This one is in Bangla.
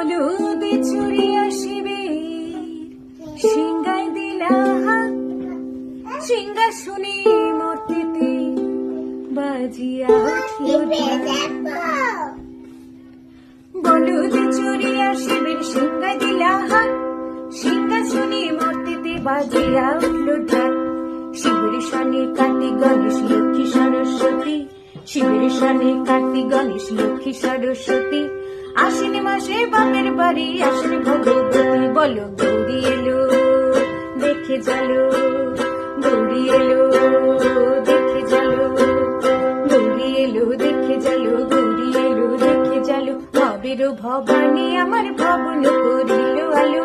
হলুদ চুরি আসিবে সিংগাই দিলা হাত, সিংহা শুনি মূর্তিতে বাজিয়া হলুদ চুরি আসিবে সিংগাই দিলা হাত, সিংহা শুনি মূর্তিতে বাজিয়া উঠল ঢাক। শিবের শানে কার্তিক গণেশ লক্ষ্মী সরস্বতী, শিবের শানে কার্তিক গণেশ লক্ষ্মী সরস্বতী, আশ্বিন মাসে বাপের বাড়ি আসেন ভগবতী। বলো গৌরী এলো দেখে চলো, গৌরী এলো দেখে চলো, গৌরী এলো দেখে চলো, গৌরী এলো দেখে চলো। ভবেরও ভবানী আমার ভবন করিল আলো।